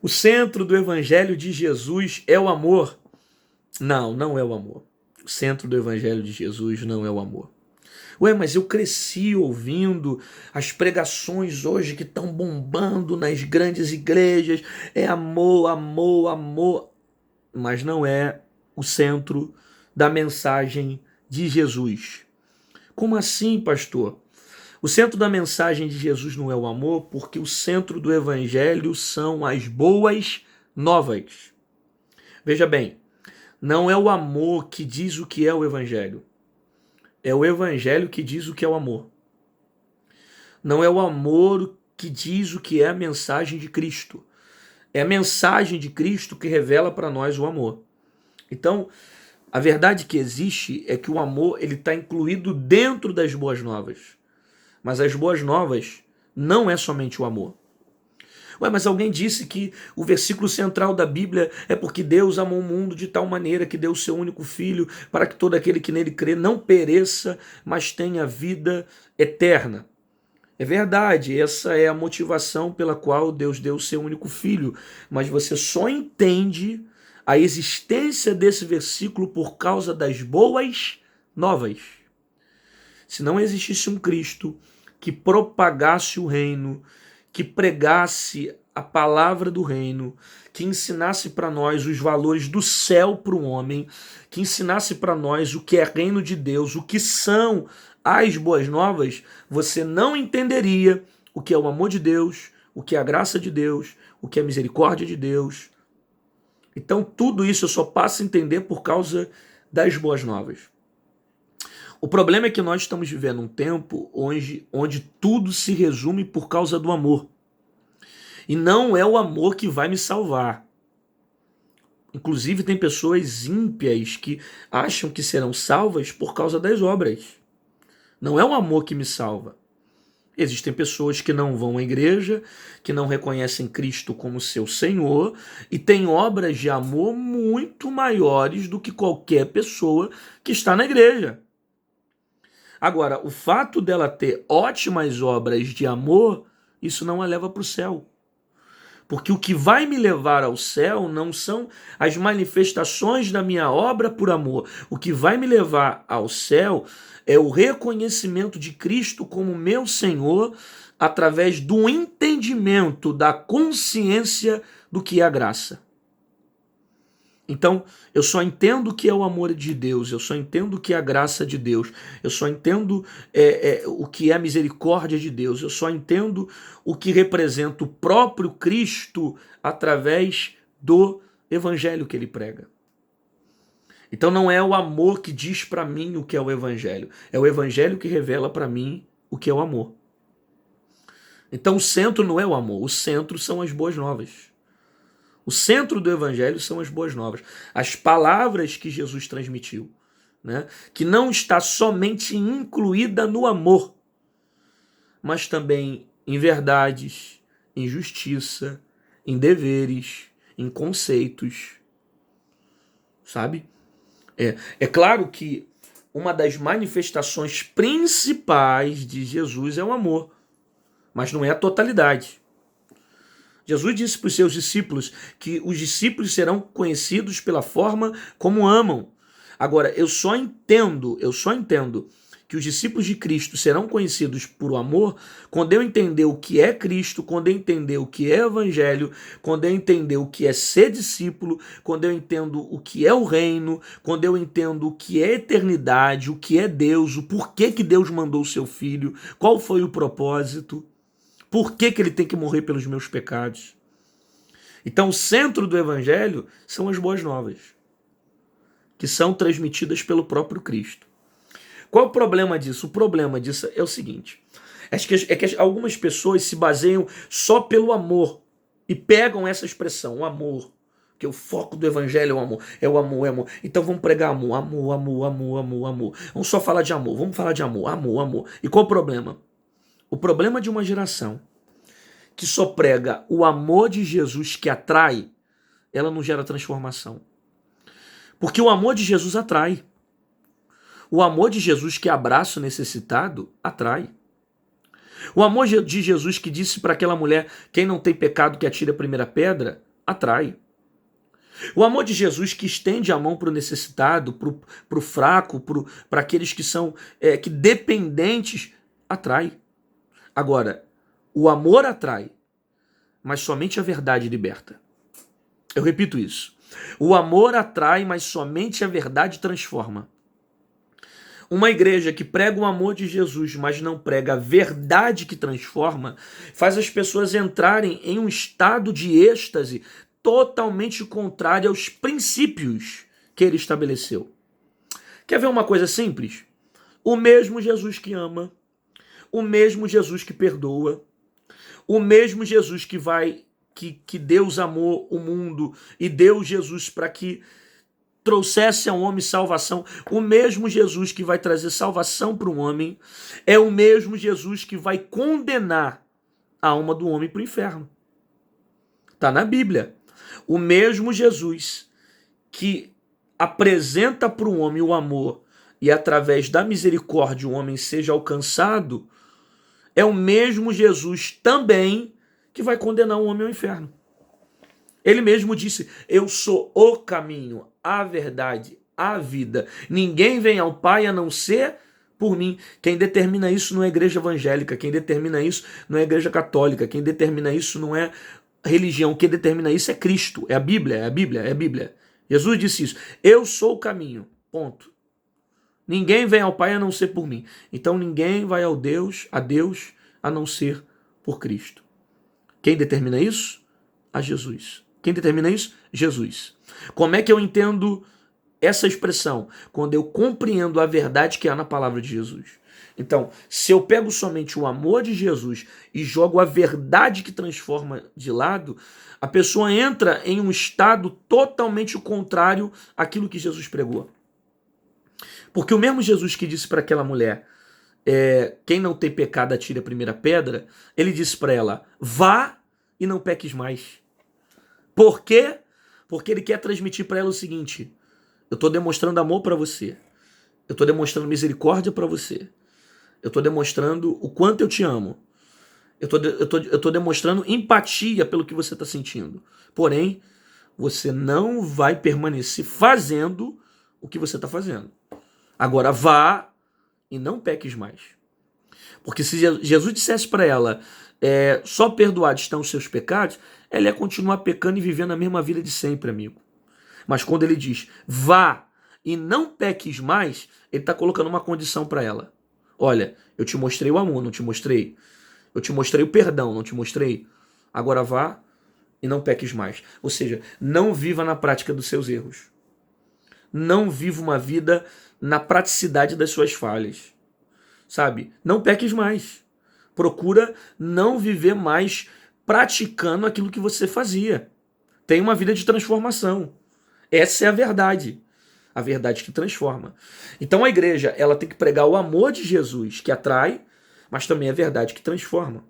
O centro do evangelho de Jesus é o amor? Não, não é o amor. O centro do evangelho de Jesus não é o amor. Ué, mas eu cresci ouvindo as pregações hoje que estão bombando nas grandes igrejas. É amor, amor, amor. Mas não é o centro da mensagem de Jesus. Como assim, pastor? O centro da mensagem de Jesus não é o amor, porque o centro do evangelho são as boas novas. Veja bem, não é o amor que diz o que é o evangelho. É o evangelho que diz o que é o amor. Não é o amor que diz o que é a mensagem de Cristo. É a mensagem de Cristo que revela para nós o amor. Então, a verdade que existe é que o amor ele está incluído dentro das boas novas. Mas as boas novas não é somente o amor. Ué, mas alguém disse que o versículo central da Bíblia é porque Deus amou o mundo de tal maneira que deu o seu único filho para que todo aquele que nele crê não pereça, mas tenha vida eterna. É verdade, essa é a motivação pela qual Deus deu o seu único filho, mas você só entende a existência desse versículo por causa das boas novas. Se não existisse um Cristo que propagasse o reino, que pregasse a palavra do reino, que ensinasse para nós os valores do céu para o homem, que ensinasse para nós o que é reino de Deus, o que são as boas novas, você não entenderia o que é o amor de Deus, o que é a graça de Deus, o que é a misericórdia de Deus. Então tudo isso eu só passo a entender por causa das boas novas. O problema é que nós estamos vivendo um tempo onde tudo se resume por causa do amor. E não é o amor que vai me salvar. Inclusive tem pessoas ímpias que acham que serão salvas por causa das obras. Não é o amor que me salva. Existem pessoas que não vão à igreja, que não reconhecem Cristo como seu Senhor e têm obras de amor muito maiores do que qualquer pessoa que está na igreja. Agora, o fato dela ter ótimas obras de amor, isso não a leva para o céu. Porque o que vai me levar ao céu não são as manifestações da minha obra por amor. O que vai me levar ao céu é o reconhecimento de Cristo como meu Senhor através do entendimento, da consciência do que é a graça. Então, eu só entendo o que é o amor de Deus, eu só entendo o que é a graça de Deus, eu só entendo o que é a misericórdia de Deus, eu só entendo o que representa o próprio Cristo através do evangelho que ele prega. Então não é o amor que diz para mim o que é o evangelho, é o evangelho que revela para mim o que é o amor. Então o centro não é o amor, o centro são as boas novas. O centro do evangelho são as boas novas, as palavras que Jesus transmitiu, né? Que não está somente incluída no amor, mas também em verdades, em justiça, em deveres, em conceitos, sabe? É claro que uma das manifestações principais de Jesus é o amor, mas não é a totalidade. Jesus disse para os seus discípulos que os discípulos serão conhecidos pela forma como amam. Agora, eu só entendo que os discípulos de Cristo serão conhecidos por amor quando eu entender o que é Cristo, quando eu entender o que é Evangelho, quando eu entender o que é ser discípulo, quando eu entendo o que é o reino, quando eu entendo o que é eternidade, o que é Deus, o porquê que Deus mandou o seu Filho, qual foi o propósito. Por que ele tem que morrer pelos meus pecados? Então, o centro do evangelho são as boas novas, que são transmitidas pelo próprio Cristo. Qual é o problema disso? O problema disso é o seguinte, é que algumas pessoas se baseiam só pelo amor e pegam essa expressão, o amor, que o foco do evangelho é o amor, é o amor, é o amor. Então vamos pregar amor, amor, amor, amor, amor, amor. Vamos só falar de amor, vamos falar de amor, amor, amor. E qual o problema? O problema de uma geração que só prega o amor de Jesus que atrai, ela não gera transformação. Porque o amor de Jesus atrai. O amor de Jesus que abraça o necessitado, atrai. O amor de Jesus que disse para aquela mulher, quem não tem pecado que atire a primeira pedra, atrai. O amor de Jesus que estende a mão para o necessitado, para o fraco, para aqueles que são que dependentes, atrai. Agora, o amor atrai, mas somente a verdade liberta. Eu repito isso. O amor atrai, mas somente a verdade transforma. Uma igreja que prega o amor de Jesus, mas não prega a verdade que transforma, faz as pessoas entrarem em um estado de êxtase totalmente contrário aos princípios que ele estabeleceu. Quer ver uma coisa simples? O mesmo Jesus que ama, o mesmo Jesus que perdoa, o mesmo Jesus que Deus amou o mundo e deu Jesus para que trouxesse ao homem salvação, o mesmo Jesus que vai trazer salvação para o homem, é o mesmo Jesus que vai condenar a alma do homem para o inferno. Está na Bíblia. O mesmo Jesus que apresenta para o homem o amor e através da misericórdia o homem seja alcançado, é o mesmo Jesus também que vai condenar o homem ao inferno. Ele mesmo disse, eu sou o caminho, a verdade, a vida. Ninguém vem ao Pai a não ser por mim. Quem determina isso não é a igreja evangélica, quem determina isso não é a igreja católica, quem determina isso não é religião, quem determina isso é Cristo, é a Bíblia, é a Bíblia, é a Bíblia. Jesus disse isso, eu sou o caminho, ponto. Ninguém vem ao Pai a não ser por mim. Então ninguém vai a Deus a não ser por Cristo. Quem determina isso? A Jesus. Quem determina isso? Jesus. Como é que eu entendo essa expressão? Quando eu compreendo a verdade que há na palavra de Jesus. Então, se eu pego somente o amor de Jesus e jogo a verdade que transforma de lado, a pessoa entra em um estado totalmente contrário àquilo que Jesus pregou. Porque o mesmo Jesus que disse para aquela mulher, quem não tem pecado atire a primeira pedra, ele disse para ela, vá e não peques mais. Por quê? Porque ele quer transmitir para ela o seguinte, eu estou demonstrando amor para você, eu estou demonstrando misericórdia para você, eu estou demonstrando o quanto eu te amo, eu estou demonstrando empatia pelo que você está sentindo, porém, você não vai permanecer fazendo o que você está fazendo. Agora vá e não peques mais. Porque se Jesus dissesse para ela, só perdoados estão os seus pecados, ela ia continuar pecando e vivendo a mesma vida de sempre, amigo. Mas quando ele diz, vá e não peques mais, ele está colocando uma condição para ela. Olha, eu te mostrei o amor, não te mostrei? Eu te mostrei o perdão, não te mostrei? Agora vá e não peques mais. Ou seja, não viva na prática dos seus erros. Não viva uma vida na praticidade das suas falhas. Sabe? Não peques mais. Procura não viver mais praticando aquilo que você fazia. Tenha uma vida de transformação. Essa é a verdade que transforma. Então a igreja, ela tem que pregar o amor de Jesus, que atrai, mas também a verdade que transforma.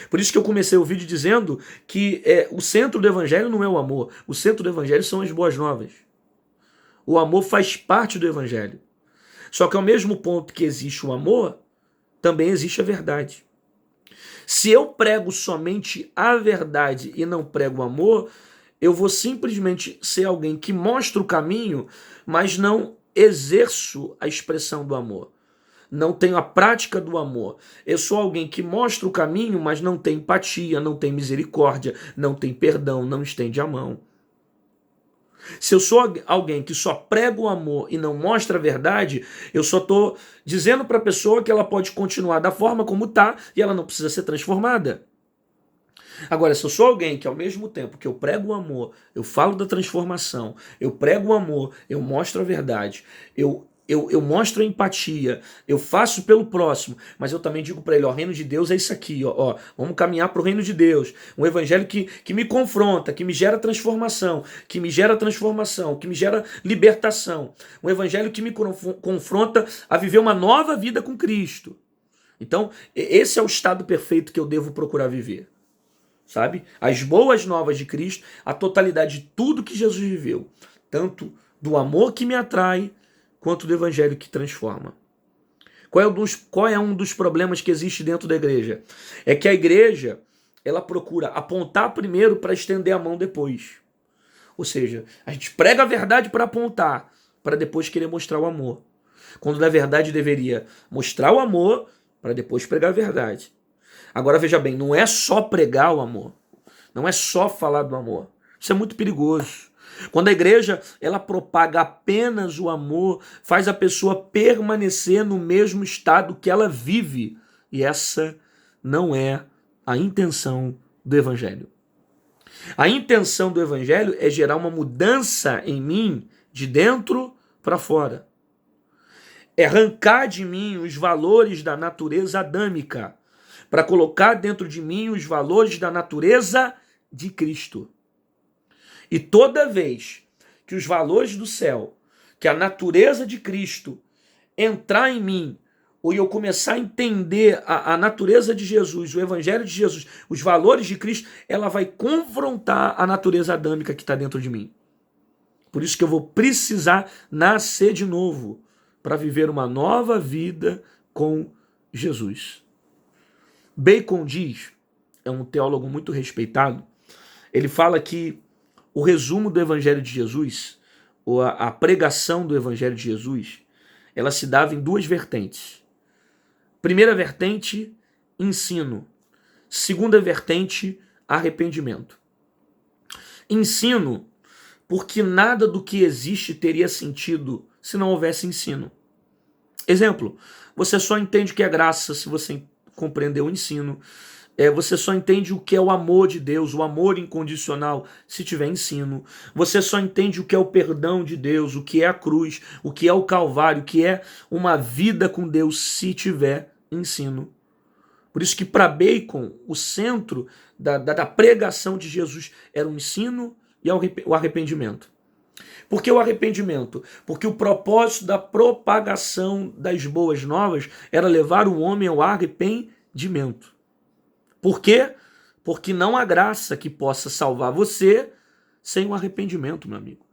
Por isso que eu comecei o vídeo dizendo que o centro do evangelho não é o amor, o centro do evangelho são as boas novas. O amor faz parte do evangelho. Só que ao mesmo ponto que existe o amor, também existe a verdade. Se eu prego somente a verdade e não prego o amor, eu vou simplesmente ser alguém que mostra o caminho, mas não exerço a expressão do amor. Não tenho a prática do amor. Eu sou alguém que mostra o caminho, mas não tem empatia, não tem misericórdia, não tem perdão, não estende a mão. Se eu sou alguém que só prega o amor e não mostra a verdade, eu só estou dizendo para a pessoa que ela pode continuar da forma como está e ela não precisa ser transformada. Agora, se eu sou alguém que ao mesmo tempo que eu prego o amor, eu falo da transformação, eu prego o amor, eu mostro a verdade, eu mostro a empatia, eu faço pelo próximo, mas eu também digo para ele, o reino de Deus é isso aqui, vamos caminhar para o reino de Deus, um evangelho que me confronta, que me gera transformação, que me gera libertação, um evangelho que me confronta a viver uma nova vida com Cristo. Então, esse é o estado perfeito que eu devo procurar viver. Sabe? As boas novas de Cristo, a totalidade de tudo que Jesus viveu, tanto do amor que me atrai, quanto do evangelho que transforma. Qual é um dos problemas que existe dentro da igreja? É que a igreja, ela procura apontar primeiro para estender a mão depois. Ou seja, a gente prega a verdade para apontar, para depois querer mostrar o amor. Quando na verdade deveria mostrar o amor para depois pregar a verdade. Agora veja bem, não é só pregar o amor. Não é só falar do amor. Isso é muito perigoso. Quando a igreja ela propaga apenas o amor, faz a pessoa permanecer no mesmo estado que ela vive. E essa não é a intenção do evangelho. A intenção do evangelho é gerar uma mudança em mim de dentro para fora. É arrancar de mim os valores da natureza adâmica para colocar dentro de mim os valores da natureza de Cristo. E toda vez que os valores do céu, que a natureza de Cristo entrar em mim, ou eu começar a entender a natureza de Jesus, o evangelho de Jesus, os valores de Cristo, ela vai confrontar a natureza adâmica que está dentro de mim. Por isso que eu vou precisar nascer de novo para viver uma nova vida com Jesus. Bacon diz, é um teólogo muito respeitado, ele fala que o resumo do Evangelho de Jesus, ou a pregação do Evangelho de Jesus, ela se dava em duas vertentes. Primeira vertente, ensino. Segunda vertente, arrependimento. Ensino, porque nada do que existe teria sentido se não houvesse ensino. Exemplo, você só entende o que é graça se você compreender o ensino. Você só entende o que é o amor de Deus, o amor incondicional, se tiver ensino. Você só entende o que é o perdão de Deus, o que é a cruz, o que é o Calvário, o que é uma vida com Deus, se tiver ensino. Por isso que para Bacon, o centro da pregação de Jesus era o ensino e o arrependimento. Por que o arrependimento? Porque o propósito da propagação das boas novas era levar o homem ao arrependimento. Por quê? Porque não há graça que possa salvar você sem o arrependimento, meu amigo.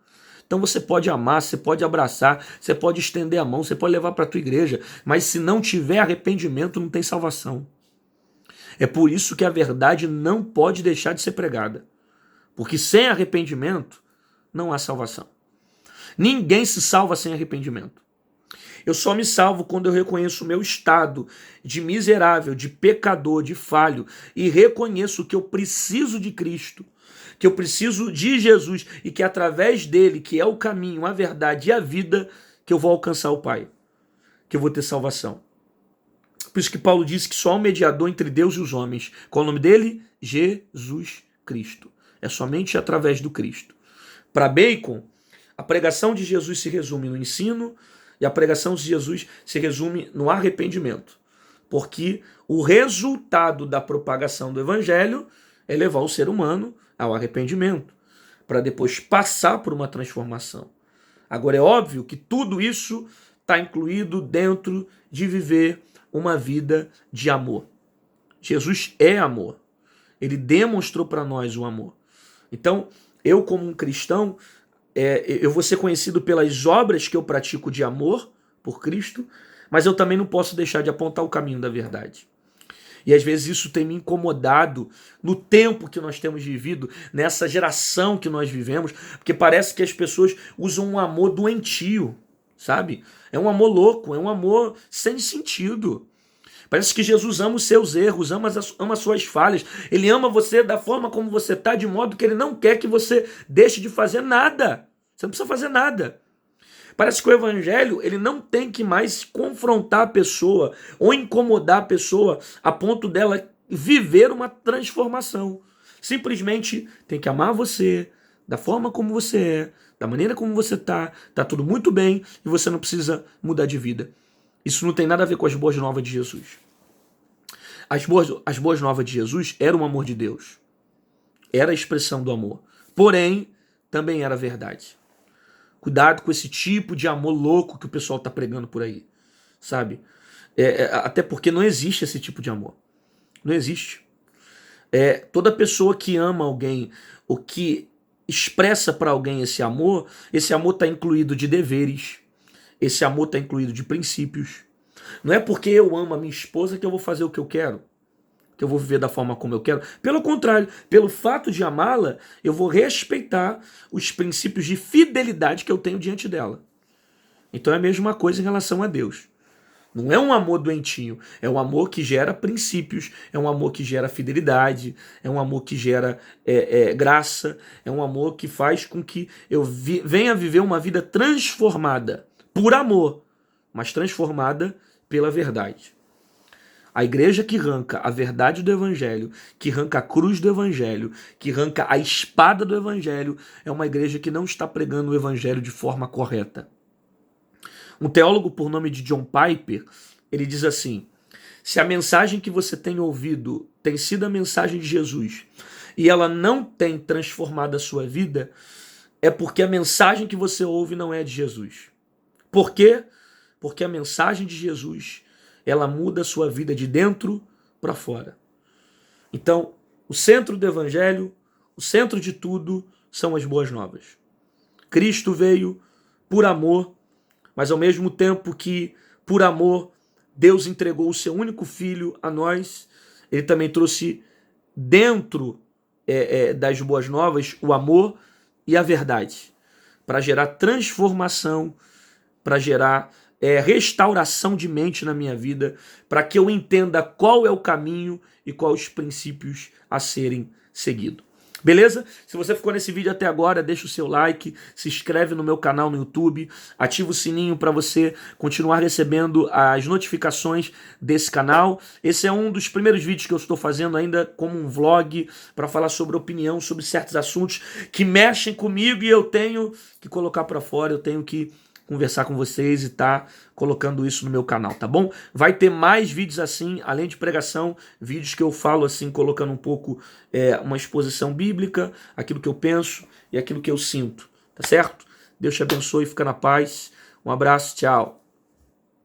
Então você pode amar, você pode abraçar, você pode estender a mão, você pode levar para a tua igreja, mas se não tiver arrependimento, não tem salvação. É por isso que a verdade não pode deixar de ser pregada. Porque sem arrependimento, não há salvação. Ninguém se salva sem arrependimento. Eu só me salvo quando eu reconheço o meu estado de miserável, de pecador, de falho, e reconheço que eu preciso de Cristo, que eu preciso de Jesus e que através dele, que é o caminho, a verdade e a vida, que eu vou alcançar o Pai, que eu vou ter salvação. Por isso que Paulo disse que só há um mediador entre Deus e os homens. Qual é o nome dele? Jesus Cristo. É somente através do Cristo. Para Bacon, a pregação de Jesus se resume no ensino e a pregação de Jesus se resume no arrependimento. Porque o resultado da propagação do evangelho é levar o ser humano ao arrependimento, para depois passar por uma transformação. Agora é óbvio que tudo isso está incluído dentro de viver uma vida de amor. Jesus é amor. Ele demonstrou para nós o amor. Então, eu como um cristão, eu vou ser conhecido pelas obras que eu pratico de amor por Cristo, mas eu também não posso deixar de apontar o caminho da verdade. E às vezes isso tem me incomodado no tempo que nós temos vivido, nessa geração que nós vivemos, porque parece que as pessoas usam um amor doentio, sabe? É um amor louco, é um amor sem sentido. Parece que Jesus ama os seus erros, ama as suas falhas. Ele ama você da forma como você está, de modo que ele não quer que você deixe de fazer nada. Você não precisa fazer nada. Parece que o evangelho ele não tem que mais confrontar a pessoa ou incomodar a pessoa a ponto dela viver uma transformação. Simplesmente tem que amar você da forma como você é, da maneira como você está tudo muito bem e você não precisa mudar de vida. Isso não tem nada a ver com as boas novas de Jesus. As boas novas de Jesus eram o amor de Deus. Era a expressão do amor. Porém, também era verdade. Cuidado com esse tipo de amor louco que o pessoal está pregando por aí. Sabe? Até porque não existe esse tipo de amor. Não existe. Toda pessoa que ama alguém, ou que expressa para alguém esse amor está incluído de deveres. Esse amor está incluído de princípios. Não é porque eu amo a minha esposa que eu vou fazer o que eu quero. que eu vou viver da forma como eu quero. Pelo contrário, pelo fato de amá-la, eu vou respeitar os princípios de fidelidade que eu tenho diante dela. Então é a mesma coisa em relação a Deus. Não é um amor doentinho, é um amor que gera princípios, é um amor que gera fidelidade, é um amor que gera graça, é um amor que faz com que eu venha viver uma vida transformada por amor, mas transformada pela verdade. A igreja que arranca a verdade do evangelho, que arranca a cruz do evangelho, que arranca a espada do evangelho, é uma igreja que não está pregando o evangelho de forma correta. Um teólogo por nome de John Piper, ele diz assim: se a mensagem que você tem ouvido tem sido a mensagem de Jesus e ela não tem transformado a sua vida, é porque a mensagem que você ouve não é de Jesus. Por quê? Porque a mensagem de Jesus, ela muda a sua vida de dentro para fora. Então, o centro do evangelho, o centro de tudo são as boas novas. Cristo veio por amor, mas ao mesmo tempo que, por amor, Deus entregou o seu único filho a nós, ele também trouxe dentro das boas novas o amor e a verdade, para gerar transformação, para gerar restauração de mente na minha vida, para que eu entenda qual é o caminho e quais os princípios a serem seguidos. Beleza? Se você ficou nesse vídeo até agora, deixa o seu like, se inscreve no meu canal no YouTube, ativa o sininho para você continuar recebendo as notificações desse canal. Esse é um dos primeiros vídeos que eu estou fazendo ainda como um vlog para falar sobre opinião, sobre certos assuntos que mexem comigo e eu tenho que colocar para fora, eu tenho que conversar com vocês e tá colocando isso no meu canal, tá bom? Vai ter mais vídeos assim, além de pregação, vídeos que eu falo assim, colocando um pouco uma exposição bíblica, aquilo que eu penso e aquilo que eu sinto, tá certo? Deus te abençoe, fica na paz. Um abraço, tchau.